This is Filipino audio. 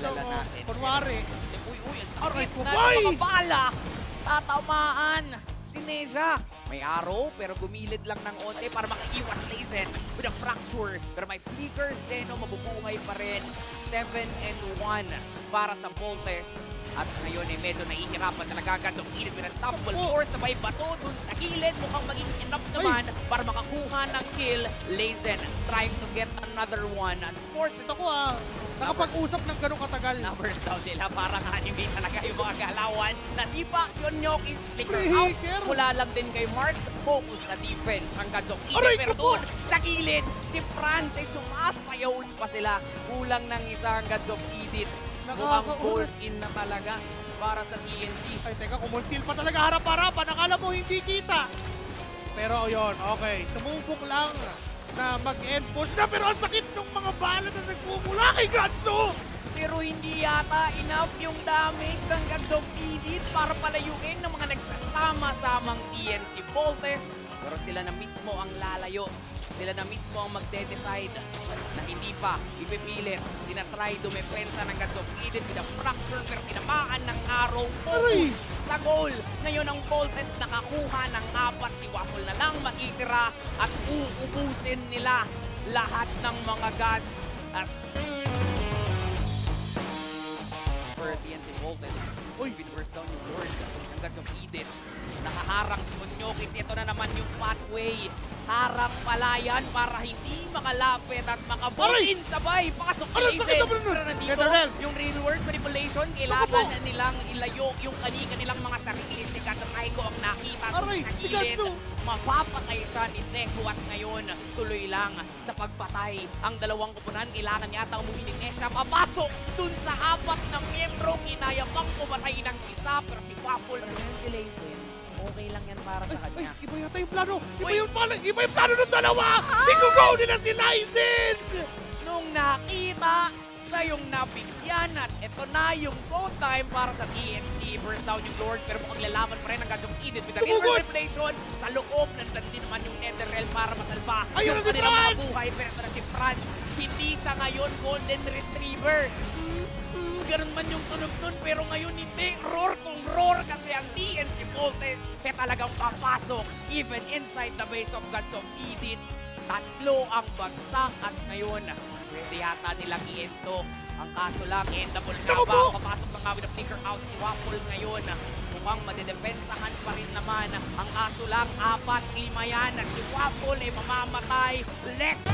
kilala natin. Kunwari. Uy, ang Aray sakit ko, na boy! ng mga bala. Tatamaan si Neja. May arrow, pero gumilid lang ng onte para makaiwas Lazen with a fracture. Pero may flicker, Zeno mabubuhay pa rin. 7-1 para sa Voltes. At ngayon ay medyo nahihirapan talaga agad sa gilid with unstoppable force. Sabay bato dun sa gilid. Mukhang maging enough naman para makakuha ng kill. Lazen trying to get another one. Unfortunately, Ako nakapag-usap ng ganong katagal. numbers daw nila, parang anime talaga yung mga galawan. Nasipa si Onyokis, flicker out. Freaker! Mula lang din kay Marks, focus na defense hanggang sa Aray pero ko po! doon sa gilid, si Franz ay sumasayaw pa sila. Kulang ng isa hanggang sa Edith. Mukhang bolt in na talaga para sa TNT. Ay, teka, kumonsil pa talaga harap-harapan. Akala mo hindi kita. Pero yun, okay. Sumubok lang na mag-end push na. Pero ang sakit ng mga bala na nagmumula kay Ganso. Pero hindi yata enough yung damage ng Gagdog Edith para palayuin ng mga nagsasama-samang TNC Voltes. Pero sila na mismo ang lalayo. Sila na mismo ang magde-decide na hindi pa ipipilit. Tinatry dumepensa ng Gagdog Edith with a fracture pero tinamaan ng arrow. Focus sa goal. Ngayon ang Voltes nakakuha ng 4. Si Waffle na lang matitira at uubusin nila lahat ng mga gods as for TNT Voltes. Pinburst down yung Lord ng Gods of Eden. Nakaharang si Onyokis. Ito na naman yung pathway. Harang palayan para hindi makalapit at makabutin sabay. Pasok kay Lazen. Pero nandito yung real-world manipulation. Kailangan nilang ilayo yung kanilang mga sarili. Si Katraiko ang nakita sa gilid. Mapapatay siya ni Deku at ngayon tuloy lang sa pagpatay. Ang dalawang kupunan, kailangan yata umuwi ni Nesha. Papasok dun sa 4 na miyembrong inayabang pumatay ng isa. Pero si Waffle, si Lazen, okay lang yan para sa kanya. Ay, iba yata yung plano. Iba yung plano ng dalawa. Igugo nila si Lysen. Nung nakita sa yung nabigyan at ito na yung go time para sa TNC. Burst down yung Lord pero mukhang lalaman pa rin ang Gods of Eden with the manipulation. Sa loob, nandun din naman yung Netherrealm para masalba yung kanilang mga buhay. Pero ito na si Franz, hindi sa ngayon Golden Retriever. Ganun man yung tunog nun, pero ngayon hindi. Roar kung roar kasi ang TNC Voltes kaya talagang papasok even inside the base of Gods of Eden. 3 ang bagsak at ngayon pwede yata nilang i-ento. Ang kaso lang, endable nga ba? Papasok na nga with a flicker out si Waffle ngayon. Mukhang madedepensahan pa rin naman. Ang kaso lang, 4-5 yan at si Waffle ay mamamatay. Let's